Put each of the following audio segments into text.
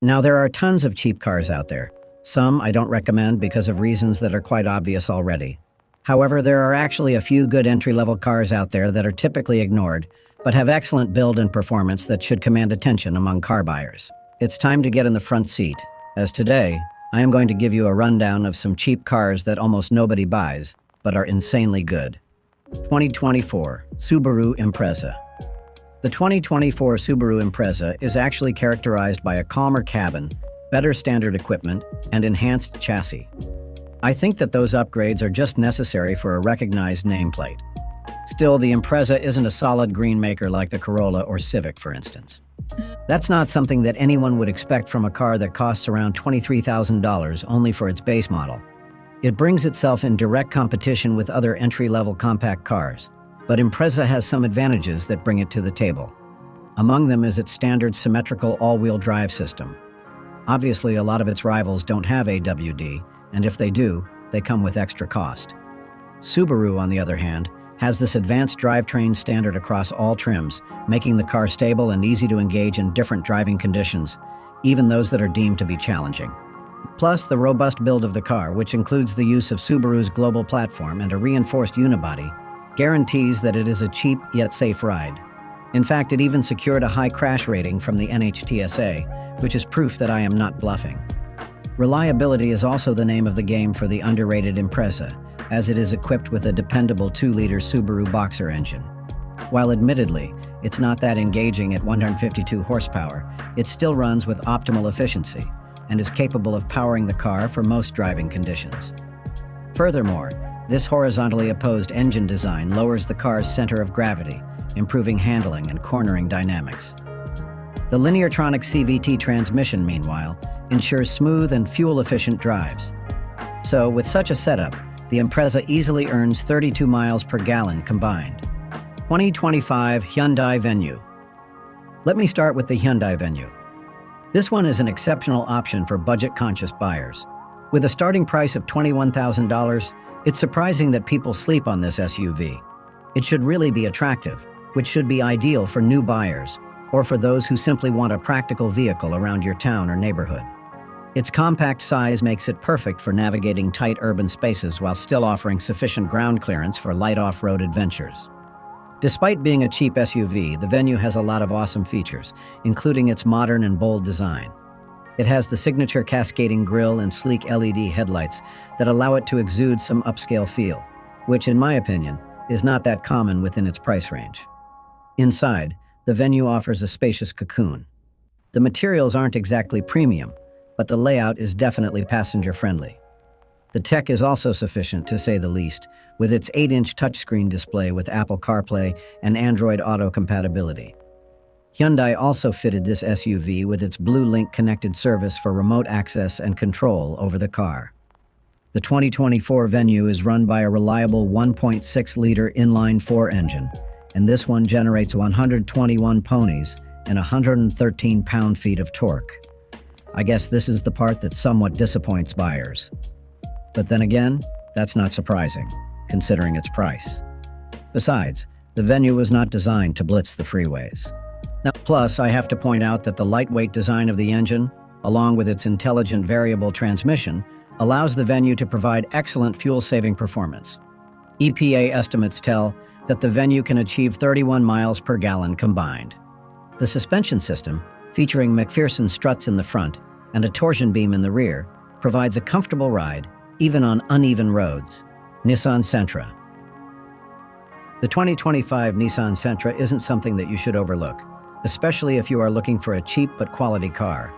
Now, there are tons of cheap cars out there. Some I don't recommend because of reasons that are quite obvious already. However, there are actually a few good entry-level cars out there that are typically ignored, but have excellent build and performance that should command attention among car buyers. It's time to get in the front seat, as today, I am going to give you a rundown of some cheap cars that almost nobody buys, but are insanely good. 2024 Subaru Impreza. The 2024 Subaru Impreza is actually characterized by a calmer cabin, better standard equipment, and enhanced chassis. I think that those upgrades are just necessary for a recognized nameplate. Still, the Impreza isn't a solid green maker like the Corolla or Civic, for instance. That's not something that anyone would expect from a car that costs around $23,000 only for its base model. It brings itself in direct competition with other entry-level compact cars, but Impreza has some advantages that bring it to the table. Among them is its standard symmetrical all-wheel drive system. Obviously, a lot of its rivals don't have AWD, and if they do, they come with extra cost. Subaru, on the other hand, has this advanced drivetrain standard across all trims, making the car stable and easy to engage in different driving conditions, even those that are deemed to be challenging. Plus, the robust build of the car, which includes the use of Subaru's global platform and a reinforced unibody, guarantees that it is a cheap yet safe ride. In fact, it even secured a high crash rating from the NHTSA, which is proof that I am not bluffing. Reliability is also the name of the game for the underrated Impreza, as it is equipped with a dependable 2-liter Subaru Boxer engine. While admittedly, it's not that engaging at 152 horsepower, it still runs with optimal efficiency and is capable of powering the car for most driving conditions. Furthermore, this horizontally opposed engine design lowers the car's center of gravity, improving handling and cornering dynamics. The Lineartronic CVT transmission, meanwhile, ensures smooth and fuel-efficient drives. So, with such a setup, the Impreza easily earns 32 miles per gallon combined. 2025 Hyundai Venue. Let me start with the Hyundai Venue. This one is an exceptional option for budget-conscious buyers. With a starting price of $21,000, it's surprising that people sleep on this SUV. It should really be attractive, which should be ideal for new buyers, or for those who simply want a practical vehicle around your town or neighborhood. Its compact size makes it perfect for navigating tight urban spaces while still offering sufficient ground clearance for light off-road adventures. Despite being a cheap SUV, the Venue has a lot of awesome features, including its modern and bold design. It has the signature cascading grille and sleek LED headlights that allow it to exude some upscale feel, which, in my opinion, is not that common within its price range. Inside, the Venue offers a spacious cocoon. The materials aren't exactly premium, but the layout is definitely passenger-friendly. The tech is also sufficient, to say the least, with its 8-inch touchscreen display with Apple CarPlay and Android Auto compatibility. Hyundai also fitted this SUV with its Blue Link connected service for remote access and control over the car. The 2024 Venue is run by a reliable 1.6-liter inline-4 engine, and this one generates 121 ponies and 113 pound-feet of torque. I guess this is the part that somewhat disappoints buyers. But then again, that's not surprising, considering its price. Besides, the Venue was not designed to blitz the freeways. Now, plus, I have to point out that the lightweight design of the engine, along with its intelligent variable transmission, allows the Venue to provide excellent fuel-saving performance. EPA estimates tell that the Venue can achieve 31 miles per gallon combined. The suspension system, featuring McPherson struts in the front and a torsion beam in the rear, provides a comfortable ride, even on uneven roads. Nissan Sentra. The 2025 Nissan Sentra isn't something that you should overlook, especially if you are looking for a cheap but quality car.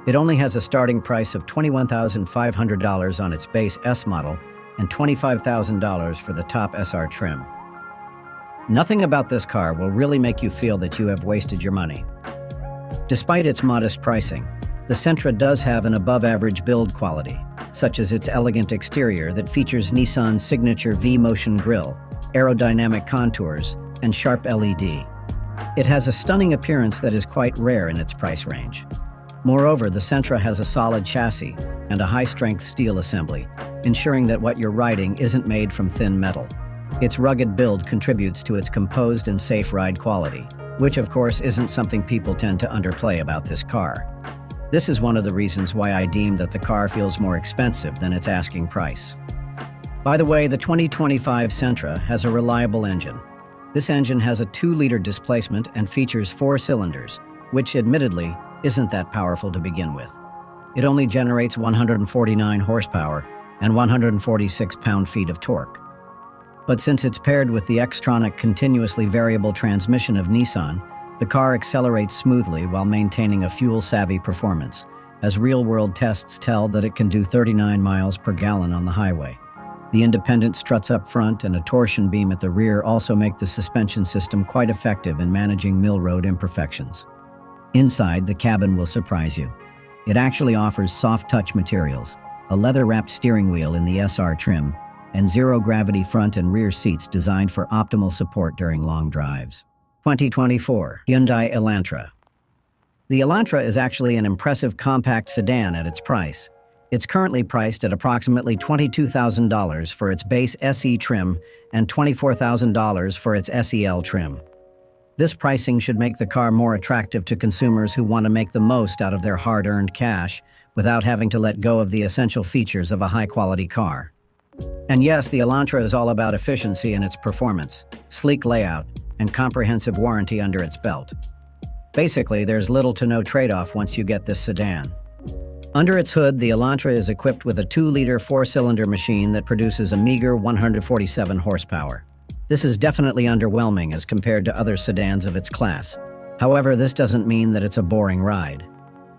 It only has a starting price of $21,500 on its base S model and $25,000 for the top SR trim. Nothing about this car will really make you feel that you have wasted your money. Despite its modest pricing, the Sentra does have an above-average build quality, such as its elegant exterior that features Nissan's signature V-Motion grille, aerodynamic contours, and sharp LED. It has a stunning appearance that is quite rare in its price range. Moreover, the Sentra has a solid chassis and a high-strength steel assembly, ensuring that what you're riding isn't made from thin metal. Its rugged build contributes to its composed and safe ride quality, which of course isn't something people tend to underplay about this car. This is one of the reasons why I deem that the car feels more expensive than its asking price. By the way, the 2025 Sentra has a reliable engine. This engine has a 2-liter displacement and features 4 cylinders, which admittedly isn't that powerful to begin with. It only generates 149 horsepower and 146 pound-feet of torque. But since it's paired with the Xtronic continuously variable transmission of Nissan, the car accelerates smoothly while maintaining a fuel-savvy performance, as real-world tests tell that it can do 39 miles per gallon on the highway. The independent struts up front and a torsion beam at the rear also make the suspension system quite effective in managing mill road imperfections. Inside, the cabin will surprise you. It actually offers soft-touch materials, a leather-wrapped steering wheel in the SR trim, and zero-gravity front and rear seats designed for optimal support during long drives. 2024 Hyundai Elantra. The Elantra is actually an impressive compact sedan at its price. It's currently priced at approximately $22,000 for its base SE trim and $24,000 for its SEL trim. This pricing should make the car more attractive to consumers who want to make the most out of their hard-earned cash without having to let go of the essential features of a high-quality car. And yes, the Elantra is all about efficiency in its performance, sleek layout, and comprehensive warranty under its belt. Basically, there's little to no trade-off once you get this sedan. Under its hood, the Elantra is equipped with a 2-liter 4-cylinder machine that produces a meager 147 horsepower. This is definitely underwhelming as compared to other sedans of its class. However, this doesn't mean that it's a boring ride.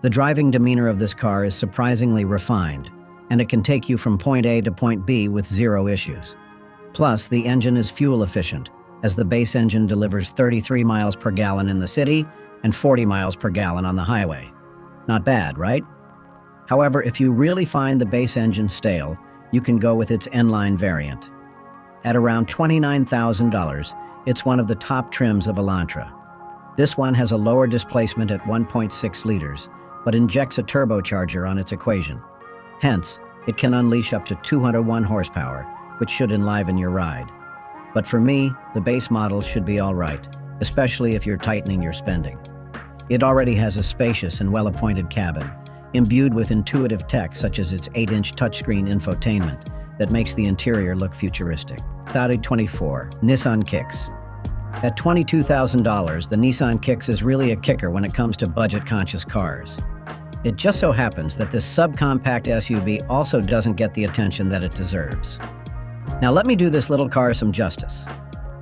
The driving demeanor of this car is surprisingly refined, and it can take you from point A to point B with zero issues. Plus, the engine is fuel efficient, as the base engine delivers 33 miles per gallon in the city and 40 miles per gallon on the highway. Not bad, right? However, if you really find the base engine stale, you can go with its N-Line variant. At around $29,000, it's one of the top trims of Elantra. This one has a lower displacement at 1.6 liters, but injects a turbocharger on its equation. Hence, it can unleash up to 201 horsepower, which should enliven your ride. But for me, the base model should be all right, especially if you're tightening your spending. It already has a spacious and well-appointed cabin, imbued with intuitive tech such as its 8-inch touchscreen infotainment that makes the interior look futuristic. 2024 Nissan Kicks. At $22,000, the Nissan Kicks is really a kicker when it comes to budget-conscious cars. It just so happens that this subcompact SUV also doesn't get the attention that it deserves. Now let me do this little car some justice.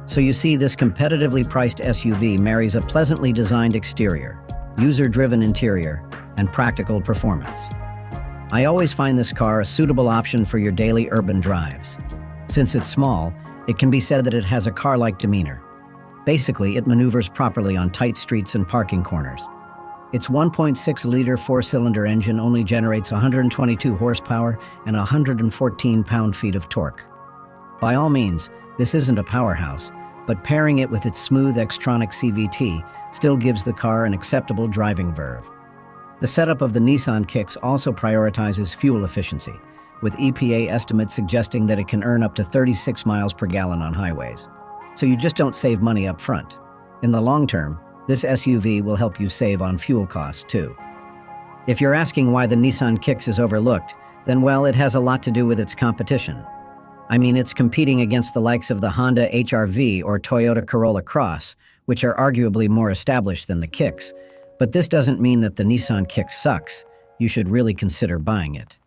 So you see, this competitively priced SUV marries a pleasantly designed exterior, user-driven interior, and practical performance. I always find this car a suitable option for your daily urban drives. Since it's small, it can be said that it has a car-like demeanor. Basically, it maneuvers properly on tight streets and parking corners. Its 1.6-liter 4-cylinder engine only generates 122 horsepower and 114 pound-feet of torque. By all means, this isn't a powerhouse, but pairing it with its smooth Xtronic CVT still gives the car an acceptable driving verve. The setup of the Nissan Kicks also prioritizes fuel efficiency, with EPA estimates suggesting that it can earn up to 36 miles per gallon on highways. So you just don't save money up front. In the long term, this SUV will help you save on fuel costs too. If you're asking why the Nissan Kicks is overlooked, then well, it has a lot to do with its competition. I mean, it's competing against the likes of the Honda HR-V or Toyota Corolla Cross, which are arguably more established than the Kicks. But this doesn't mean that the Nissan Kicks sucks. You should really consider buying it.